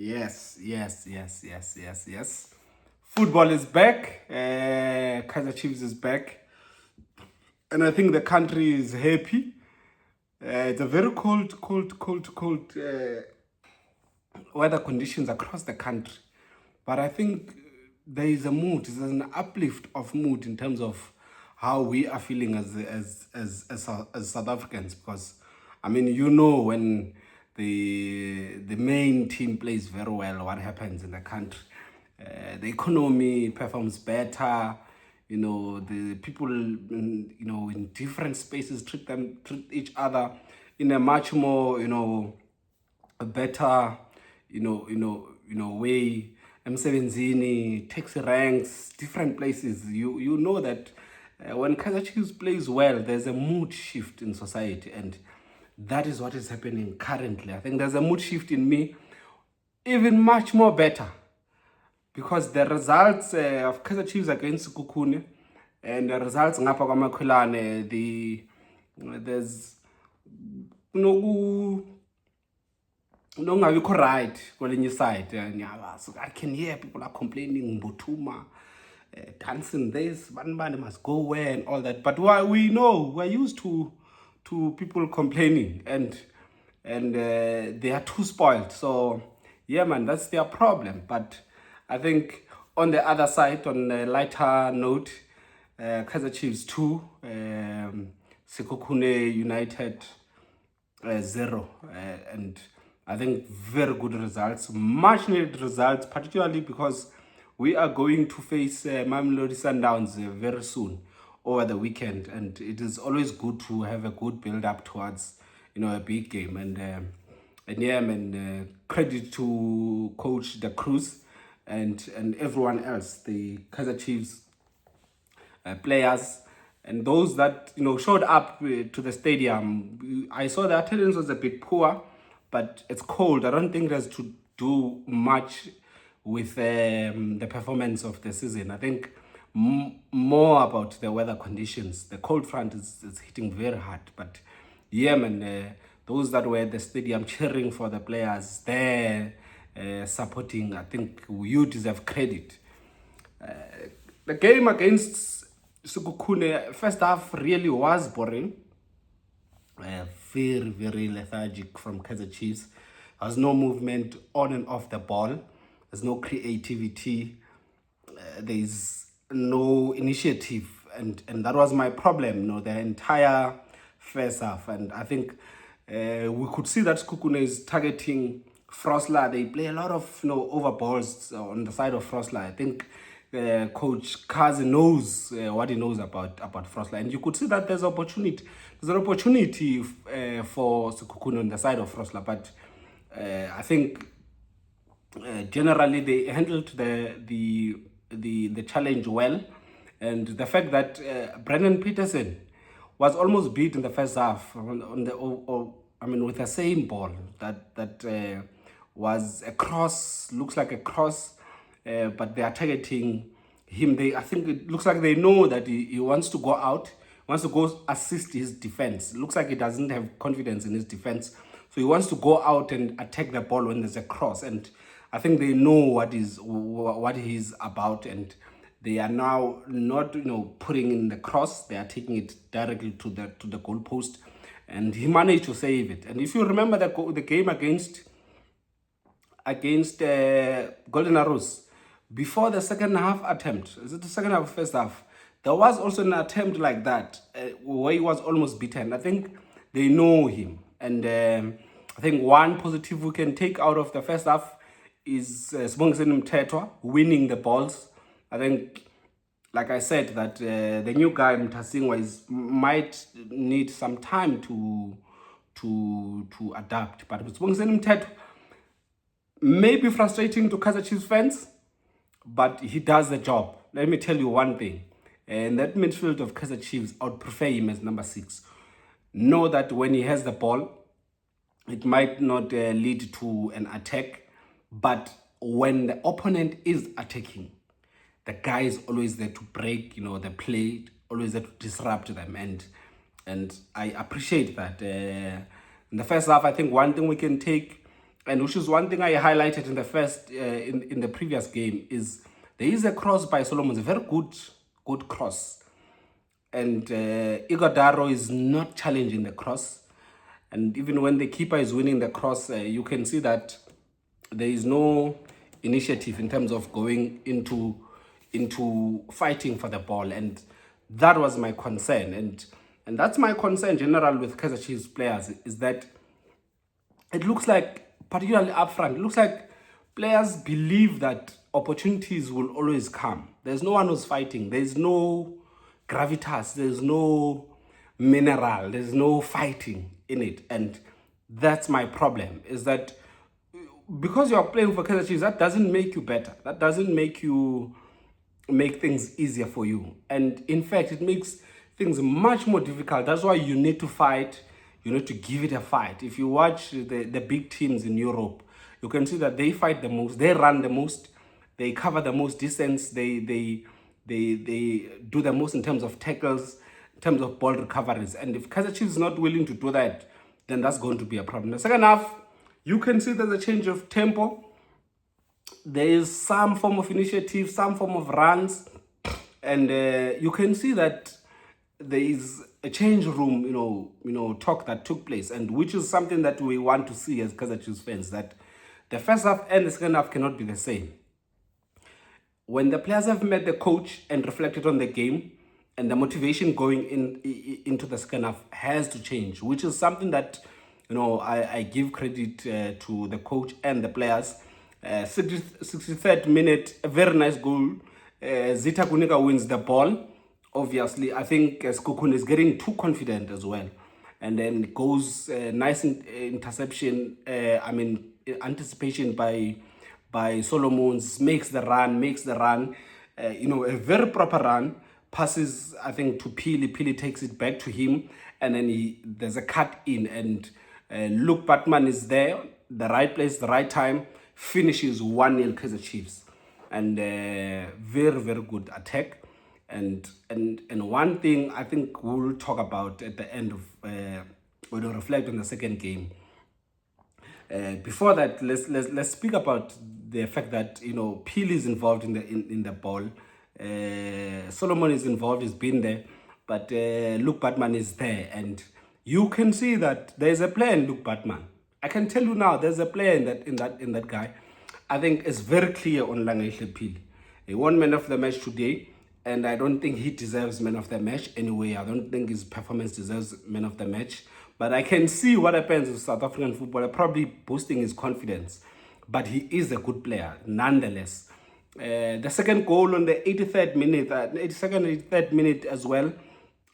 Yes. Football is back. Kaizer Chiefs is back. And I think the country is happy. It's a very cold weather conditions across the country. But I think there is a mood, there's an uplift of mood in terms of how we are feeling as South Africans. Because I mean, when the main team plays very well, what happens in the country? The economy performs better. The people in different spaces treat each other in a much more a better way. Msebenzini, taxi ranks, different places. You know that when Kaizer Chiefs plays well, there's a mood shift in society, and that is what is happening currently. I think there's a mood shift in me, even much more better, because the results of Kaizer Chiefs against Sekhukhune and the results ngapha kwaMakhwelane, there's no right kwelinye side. So I can hear people are complaining, Mbutuma, dancing this, Banbane must go where and all that. But we know, we're used to people complaining, and they are too spoiled. So yeah, man, that's their problem. But I think on the other side, on a lighter note, Kaizer Chiefs 2, Sekhukhune United 0, and I think very good results, much needed results, particularly because we are going to face Mamelodi Sundowns very soon over the weekend, and it is always good to have a good build up towards a big game. And credit to Coach the Cruz and everyone else, the Kaizer Chiefs players, and those that showed up to the stadium. I saw the attendance was a bit poor, but it's cold. I don't think it has to do much with the performance of the season. I think more about the weather conditions. The cold front is hitting very hard. But yeah, man, those that were at the stadium cheering for the players there, supporting, I think you deserve credit. The game against Sekhukhune, first half really was boring. Very lethargic from Kaizer Chiefs. There's no movement on and off the ball. There's no creativity. There's no initiative, and that was my problem. The entire first half, and I think we could see that Sekhukhune is targeting Frosler. They play a lot of over balls on the side of Frosler. I think Coach Kaizer knows what he knows about Frosler, and you could see that there's an opportunity for Sekhukhune on the side of Frosler, but I think generally they handled the challenge well, and the fact that Brendan Peterson was almost beat in the first half with the same ball that was a cross, looks like a cross, but they are targeting him. I think it looks like they know that he wants to go out, wants to go assist his defense. It looks like he doesn't have confidence in his defense, so he wants to go out and attack the ball when there's a cross. And I think they know what he's about, and they are now not putting in the cross. They are taking it directly to the goal post, and he managed to save it. And if you remember the game against Golden Arrows, before the second half attempt, is it the second half or first half? There was also an attempt like that where he was almost beaten. I think they know him, and I think one positive we can take out of the first half is Sibongiseni Mthethwa winning the balls. I think, like I said, that the new guy Mthasingwa might need some time to adapt. But Sibongiseni Mthethwa may be frustrating to Kaizer Chiefs fans, but he does the job. Let me tell you one thing. And that midfield of Kaizer Chiefs, I would prefer him as number 6. Know that when he has the ball, it might not lead to an attack, but when the opponent is attacking, the guy is always there to break, the play, always there to disrupt them, and I appreciate that. In the first half, I think one thing we can take and which is one thing I highlighted in the first in the previous game, is there is a cross by Solomon, a very good cross, and Igodaro is not challenging the cross, and even when the keeper is winning the cross, you can see that there is no initiative in terms of going into fighting for the ball, and that was my concern, and that's my concern general with Kaizer Chiefs players, is that it looks like, particularly up front, it looks like players believe that opportunities will always come. There's no one who's fighting. There's no gravitas. There's no mineral. There's no fighting in it. And that's my problem, is that because you're playing for Kaizer Chiefs, that doesn't make you better. That doesn't make things easier for you. And in fact, it makes things much more difficult. That's why you need to fight. You need to give it a fight. If you watch the big teams in Europe, you can see that they fight the most, they run the most, they cover the most distance, they do the most in terms of tackles, in terms of ball recoveries. And if Kaizer Chiefs is not willing to do that, then that's going to be a problem. The second half, you can see there's a change of tempo. There is some form of initiative, some form of runs, and you can see that there is a change room, talk that took place, and which is something that we want to see as Kaizer Chiefs fans, that the first half and the second half cannot be the same. When the players have met the coach and reflected on the game, and the motivation going into the second half has to change, which is something that, I give credit to the coach and the players. 63rd minute, a very nice goal. Zita Kunika wins the ball. Obviously, I think Sekhukhune is getting too confident as well. And then goes nice interception, anticipation by Solomons, makes the run, a very proper run, passes, I think, to Phili. Phili takes it back to him, and then there's a cut in, and Baartman is there, the right place, the right time, finishes 1-0 Kaizer Chiefs. And very, very good attack. And one thing I think we'll talk about at the end of when we reflect on the second game. Before that, let's speak about the fact that Phili is involved in the ball. Solomon is involved, he's been there, but Baartman is there, and you can see that there's a player in Baartman. I can tell you now, there's a player in that guy. I think it's very clear on Langelihle Phili. He won man of the match today. And I don't think he deserves man of the match anyway. I don't think his performance deserves man of the match. But I can see what happens with South African football, probably boosting his confidence. But he is a good player, nonetheless. The second goal on the 83rd minute, 83rd minute as well.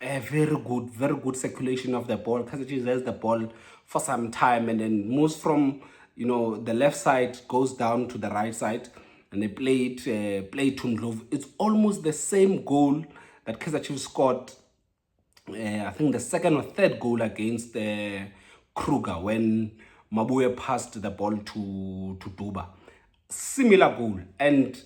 Very good circulation of the ball. Kaizer Chiefs has the ball for some time and then moves from the left side, goes down to the right side. And they play to Ndlovu. It's almost the same goal that Kaizer Chiefs scored, I think the second or third goal against Kruger, when Mabuya passed the ball to Duba. Similar goal. And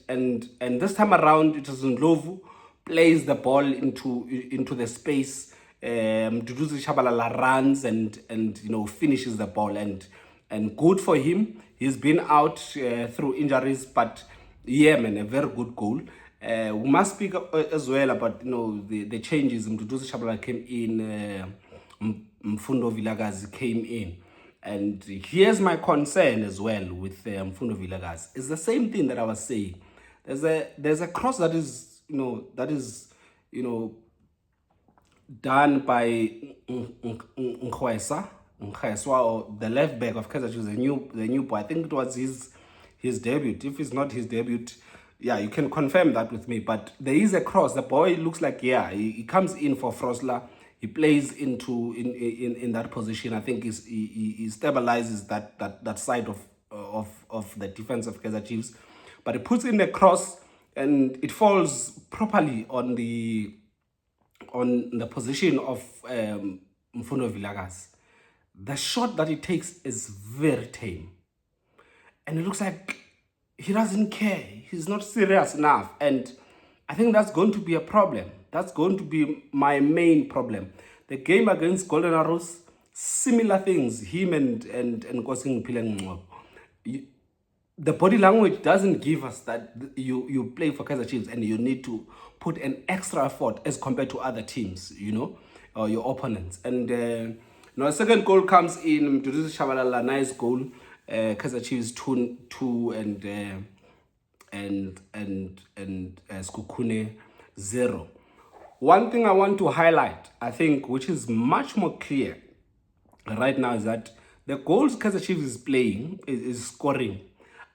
this time around, it is Ndlovu plays the ball into the space. Duduzi Shabalala runs and finishes the ball. And good for him. He's been out through injuries, but yeah, man, a very good goal. We must speak as well about the changes. Mduduzi Shabalala came in, Mfundo Vilakazi came in, and here's my concern as well with Mfundo Vilakazi. It's the same thing that I was saying. There's a cross that is done by Nkwesa, or the left back of Kaizer Chiefs, the new boy. I think it was his debut. If it's not his debut, yeah, you can confirm that with me. But there is a cross. The boy looks like, he comes in for Frosler. He plays in that position. I think he stabilizes that side of the defense of Kaizer Chiefs. But he puts in the cross and it falls properly on the position of Mfundo Vilakazi. The shot that he takes is very tame. And it looks like he doesn't care. He's not serious enough. And I think that's going to be a problem. That's going to be my main problem. The game against Golden Arrows, similar things. Him and Nkosini Phili. the body language doesn't give us that you play for Kaizer Chiefs and you need to put an extra effort as compared to other teams, or your opponents. And a second goal comes in. Mduduzi Shabalala, nice goal. Kaizer Chiefs 2 and Sekhukhune 0. One thing I want to highlight, I think, which is much more clear right now, is that the goals Kaizer Chiefs is playing, is scoring,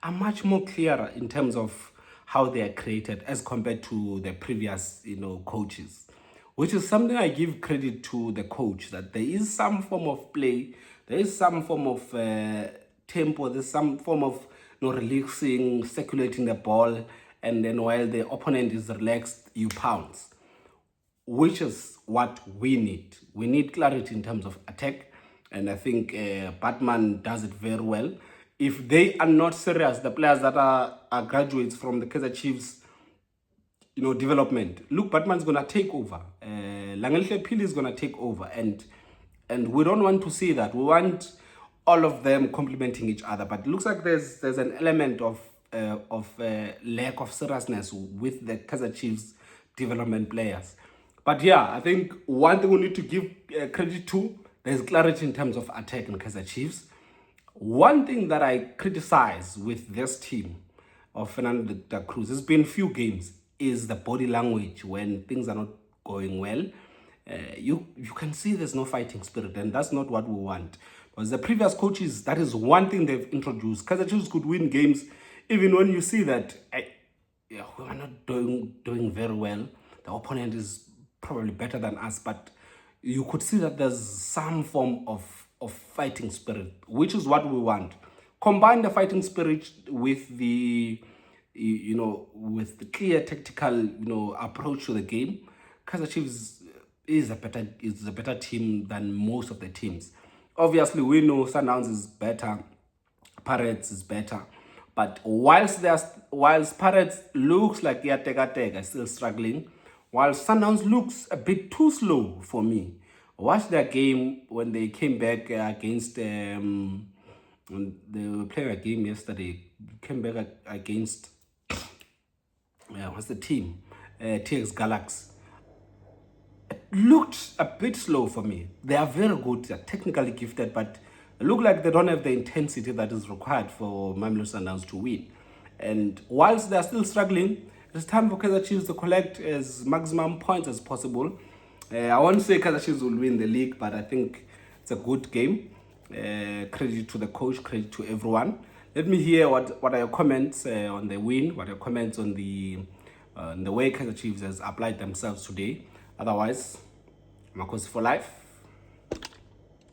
are much more clearer in terms of how they are created as compared to the previous, coaches, which is something I give credit to the coach, that there is some form of play, there is some form of tempo, there's some form of releasing, circulating the ball, and then while the opponent is relaxed, you pounce, which is what we need. We need clarity in terms of attack, and I think Baartman does it very well. If they are not serious, the players that are graduates from the Kaizer Chiefs, development, look, Baartman's going to take over. Langelihle Phili is going to take over, and we don't want to see that. We want all of them complementing each other, but it looks like there's an element of lack of seriousness with the Kaizer Chiefs development players. But yeah, I think one thing we need to give credit to, there's clarity in terms of attack in Kaizer Chiefs. One thing that I criticize with this team of Fernando da Cruz, it's been few games, is the body language when things are not going well. You can see there's no fighting spirit, and that's not what we want. Because the previous coaches, that is one thing they've introduced. Kaizer Chiefs could win games even when you see that we are not doing very well. The opponent is probably better than us, but you could see that there's some form of fighting spirit, which is what we want. Combine the fighting spirit with the with the clear tactical approach to the game. Kaizer Chiefs is a better team than most of the teams. Obviously, we know Sundowns is better, Pirates is better, but whilst Pirates looks like they are tega still struggling, while Sundowns looks a bit too slow for me. Watch their game when they came back against when they were playing a game yesterday. Came back against what's the team? TX Galaxy. Looked a bit slow for me. They are very good, they're technically gifted, but look like they don't have the intensity that is required for Mamelodi Sundowns to win. And whilst they're still struggling, it's time for Kaizer Chiefs to collect as maximum points as possible. I won't say Kaizer Chiefs will win the league, but I think it's a good game. Credit to the coach, credit to everyone. Let me hear what are your comments on the win, what are your comments on the way Kaizer Chiefs has applied themselves today. Otherwise, Makosi for life.